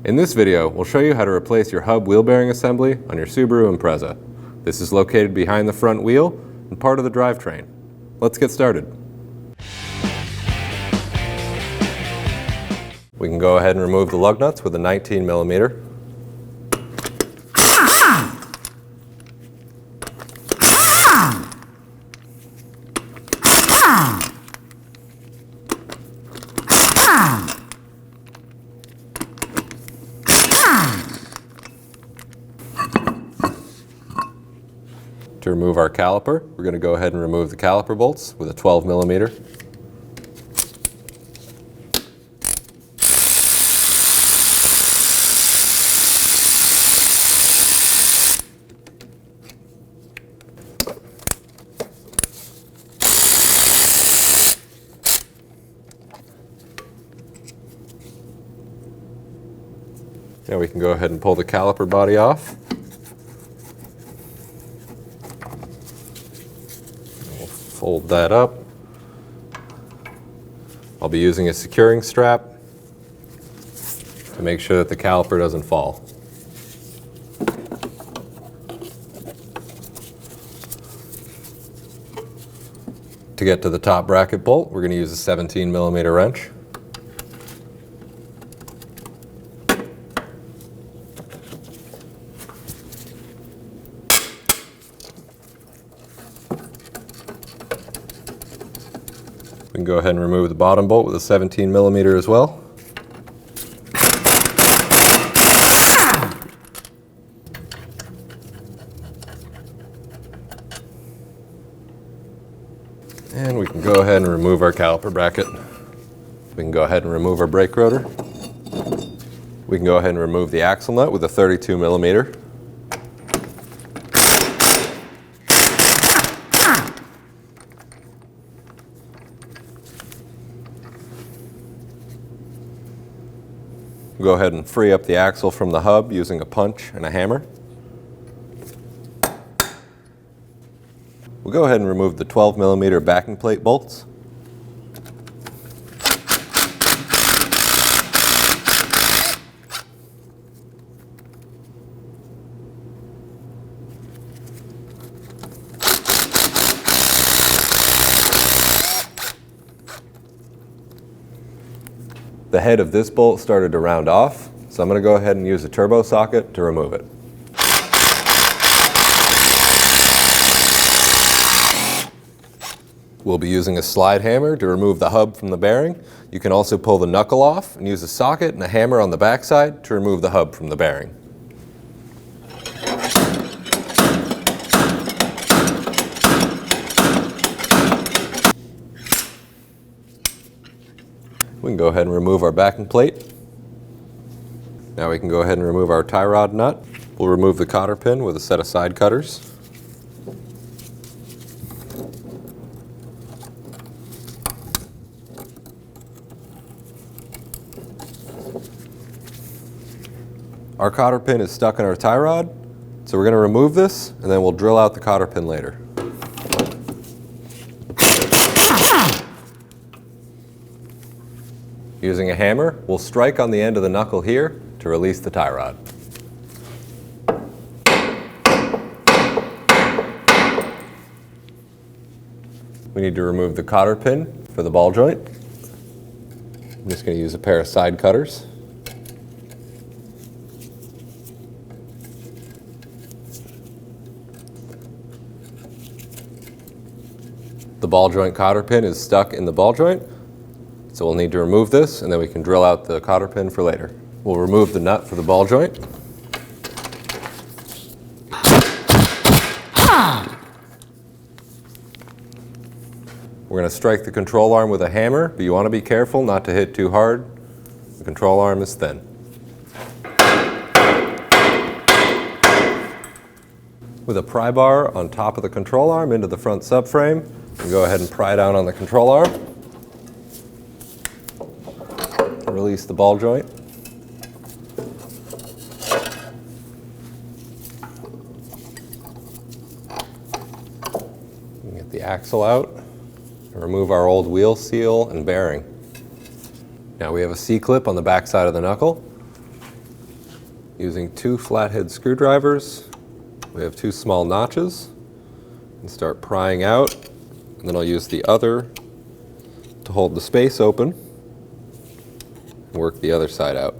In this video, we'll show you how to replace your hub wheel bearing assembly on your Subaru Impreza. This is located behind the front wheel and part of the drivetrain. Let's get started. We can go ahead and remove the lug nuts with a 19mm. To remove our caliper, we're going to go ahead and remove the caliper bolts with a 12mm. Now we can go ahead and pull the caliper body off. Fold that up. I'll be using a securing strap to make sure that the caliper doesn't fall. To get to the top bracket bolt, we're going to use a 17mm wrench. We can go ahead and remove the bottom bolt with a 17mm as well. And we can go ahead and remove our caliper bracket. We can go ahead and remove our brake rotor. We can go ahead and remove the axle nut with a 32mm. Go ahead and free up the axle from the hub using a punch and a hammer. We'll go ahead and remove the 12mm backing plate bolts. The head of this bolt started to round off, so I'm going to go ahead and use a turbo socket to remove it. We'll be using a slide hammer to remove the hub from the bearing. You can also pull the knuckle off and use a socket and a hammer on the backside to remove the hub from the bearing. We can go ahead and remove our backing plate. Now we can go ahead and remove our tie rod nut. We'll remove the cotter pin with a set of side cutters. Our cotter pin is stuck in our tie rod, so we're going to remove this and then we'll drill out the cotter pin later. Using a hammer, we'll strike on the end of the knuckle here to release the tie rod. We need to remove the cotter pin for the ball joint. I'm just going to use a pair of side cutters. The ball joint cotter pin is stuck in the ball joint. So we'll need to remove this and then we can drill out the cotter pin for later. We'll remove the nut for the ball joint. We're going to strike the control arm with a hammer, but you want to be careful not to hit too hard. The control arm is thin. With a pry bar on top of the control arm into the front subframe, you can go ahead and pry down on the control arm. Release the ball joint. Get the axle out and remove our old wheel seal and bearing. Now we have a C-clip on the back side of the knuckle. Using 2 flathead screwdrivers, we have 2 small notches, and start prying out, and then I'll use the other to hold the space open and work the other side out.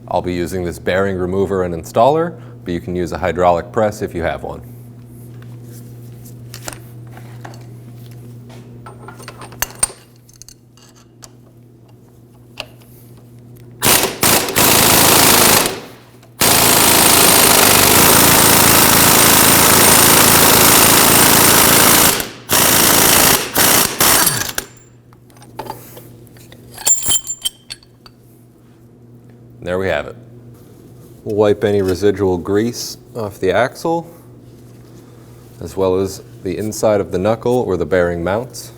I'll be using this bearing remover and installer, but you can use a hydraulic press if you have one. There we have it. We'll wipe any residual grease off the axle, as well as the inside of the knuckle where the bearing mounts.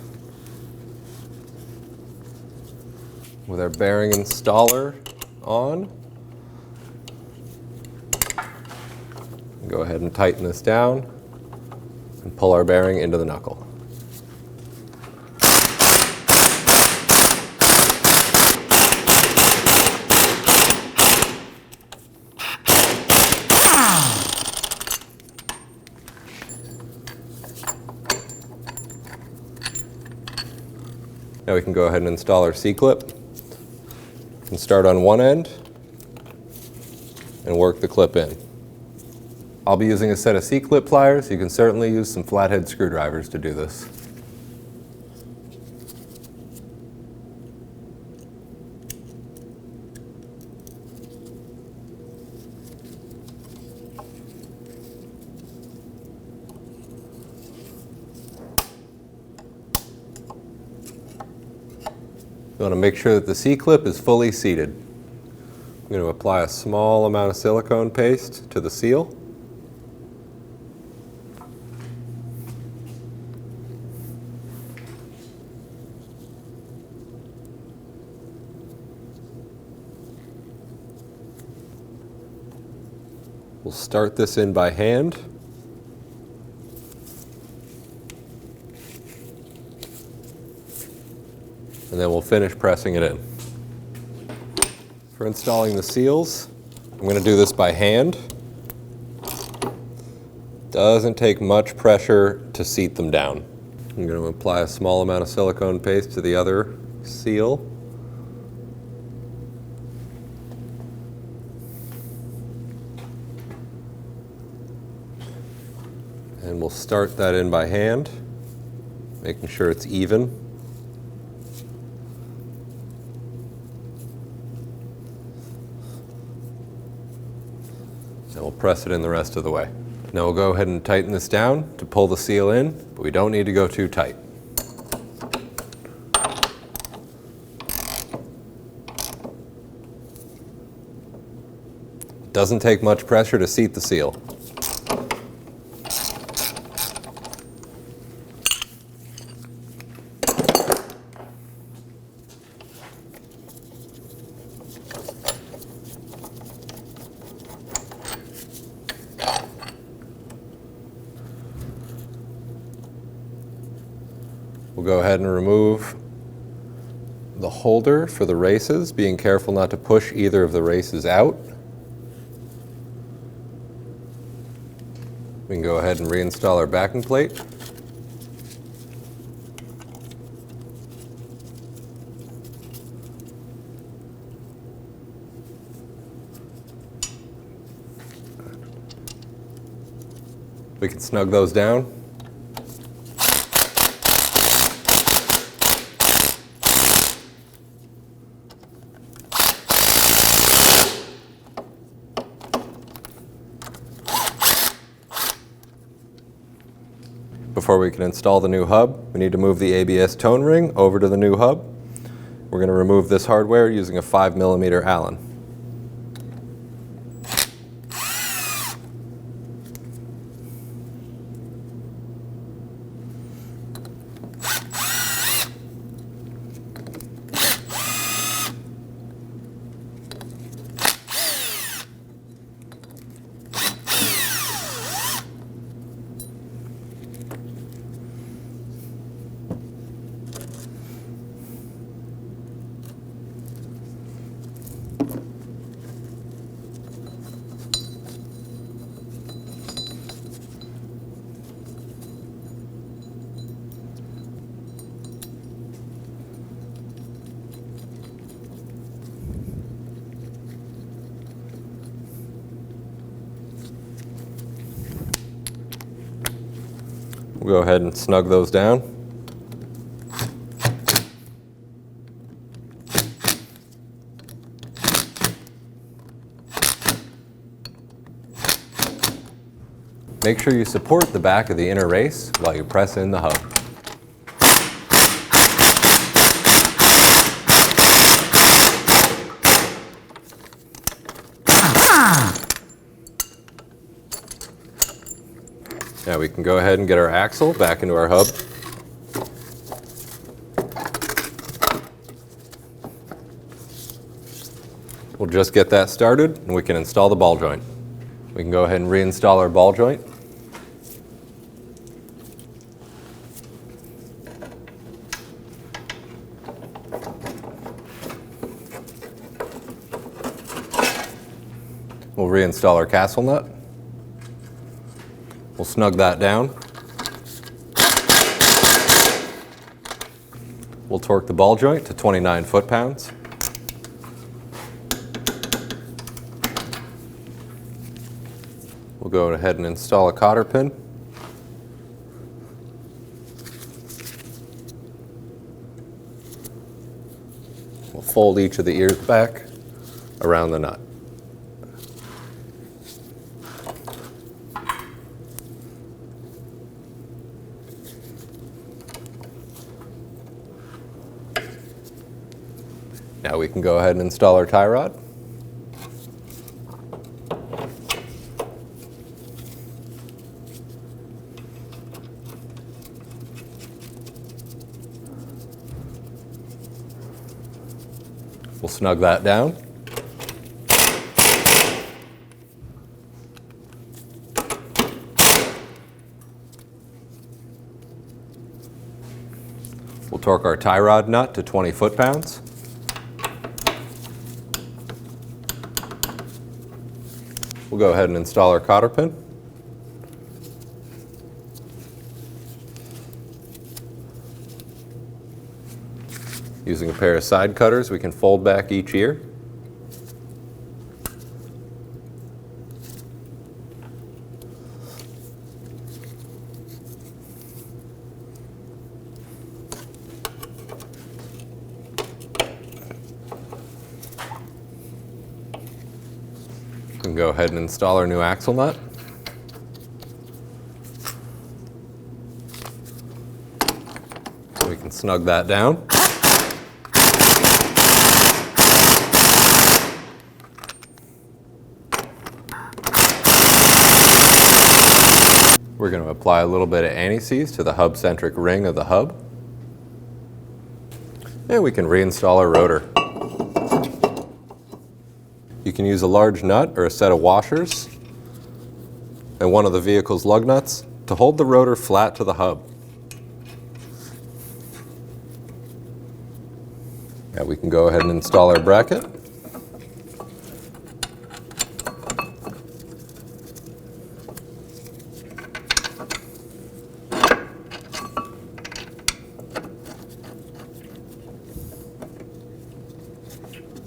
With our bearing installer on, go ahead and tighten this down and pull our bearing into the knuckle. Now we can go ahead and install our C-clip and start on one end and work the clip in. I'll be using a set of C-clip pliers. You can certainly use some flathead screwdrivers to do this. You want to make sure that the C-clip is fully seated. I'm going to apply a small amount of silicone paste to the seal. We'll start this in by hand. And then we'll finish pressing it in. For installing the seals, I'm going to do this by hand. Doesn't take much pressure to seat them down. I'm going to apply a small amount of silicone paste to the other seal. And we'll start that in by hand, making sure it's even. And we'll press it in the rest of the way. Now we'll go ahead and tighten this down to pull the seal in, but we don't need to go too tight. It doesn't take much pressure to seat the seal. We'll go ahead and remove the holder for the races, being careful not to push either of the races out. We can go ahead and reinstall our backing plate. We can snug those down. Before we can install the new hub, we need to move the ABS tone ring over to the new hub. We're going to remove this hardware using a 5mm Allen. We'll go ahead and snug those down. Make sure you support the back of the inner race while you press in the hub. Now we can go ahead and get our axle back into our hub. We'll just get that started and we can install the ball joint. We can go ahead and reinstall our ball joint. We'll reinstall our castle nut. We'll snug that down. We'll torque the ball joint to 29 foot-pounds. We'll go ahead and install a cotter pin. We'll fold each of the ears back around the nut. Now we can go ahead and install our tie rod. We'll snug that down. We'll torque our tie rod nut to 20 foot-pounds. We'll go ahead and install our cotter pin. Using a pair of side cutters, we can fold back each ear. We can go ahead and install our new axle nut. We can snug that down. We're going to apply a little bit of anti-seize to the hub-centric ring of the hub. And we can reinstall our rotor. You can use a large nut or a set of washers and one of the vehicle's lug nuts to hold the rotor flat to the hub. Now we can go ahead and install our bracket.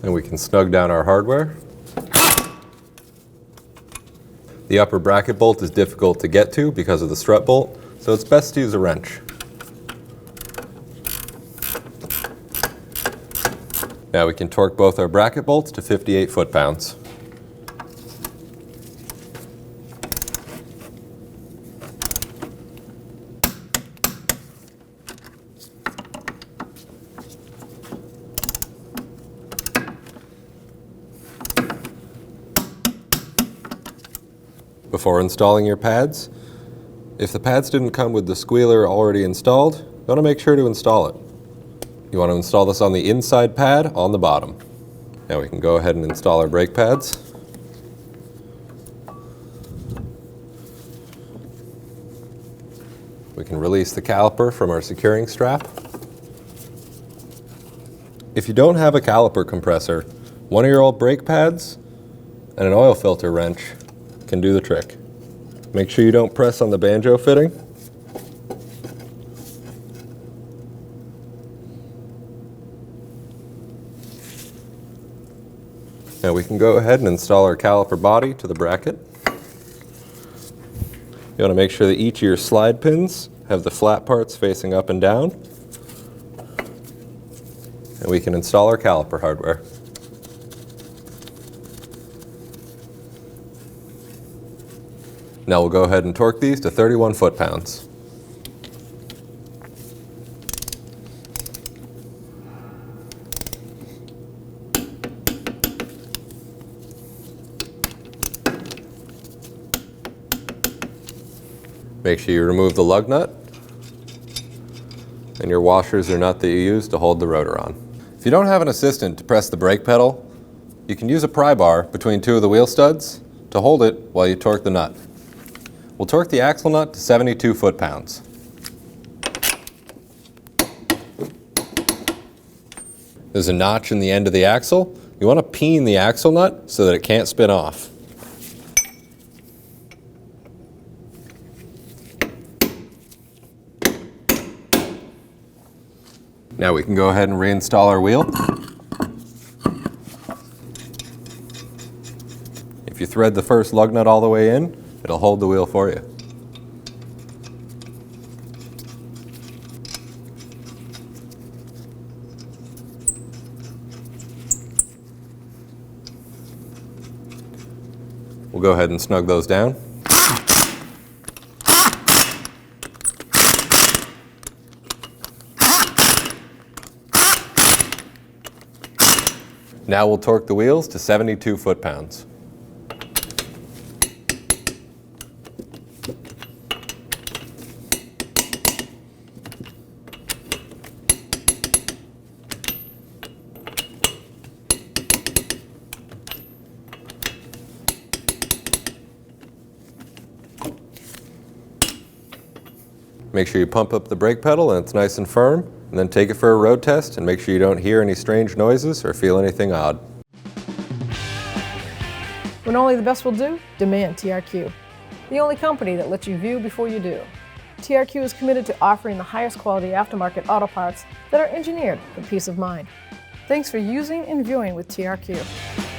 And we can snug down our hardware. The upper bracket bolt is difficult to get to because of the strut bolt, so it's best to use a wrench. Now we can torque both our bracket bolts to 58 foot-pounds. Before installing your pads, if the pads didn't come with the squealer already installed, you want to make sure to install it. You want to install this on the inside pad on the bottom. Now we can go ahead and install our brake pads. We can release the caliper from our securing strap. If you don't have a caliper compressor, One of your old brake pads and an oil filter wrench can do the trick. Make sure you don't press on the banjo fitting. Now we can go ahead and install our caliper body to the bracket. You want to make sure that each of your slide pins have the flat parts facing up and down. And we can install our caliper hardware. Now we'll go ahead and torque these to 31 foot-pounds. Make sure you remove the lug nut and your washers or nut that you use to hold the rotor on. If you don't have an assistant to press the brake pedal, you can use a pry bar between two of the wheel studs to hold it while you torque the nut. We'll torque the axle nut to 72 foot-pounds. There's a notch in the end of the axle. You want to peen the axle nut so that it can't spin off. Now we can go ahead and reinstall our wheel. If you thread the first lug nut all the way in, it'll hold the wheel for you. We'll go ahead and snug those down. Now we'll torque the wheels to 72 foot-pounds. Make sure you pump up the brake pedal and it's nice and firm, and then take it for a road test and make sure you don't hear any strange noises or feel anything odd. When only the best will do, demand TRQ. The only company that lets you view before you do. TRQ is committed to offering the highest quality aftermarket auto parts that are engineered for peace of mind. Thanks for using and viewing with TRQ.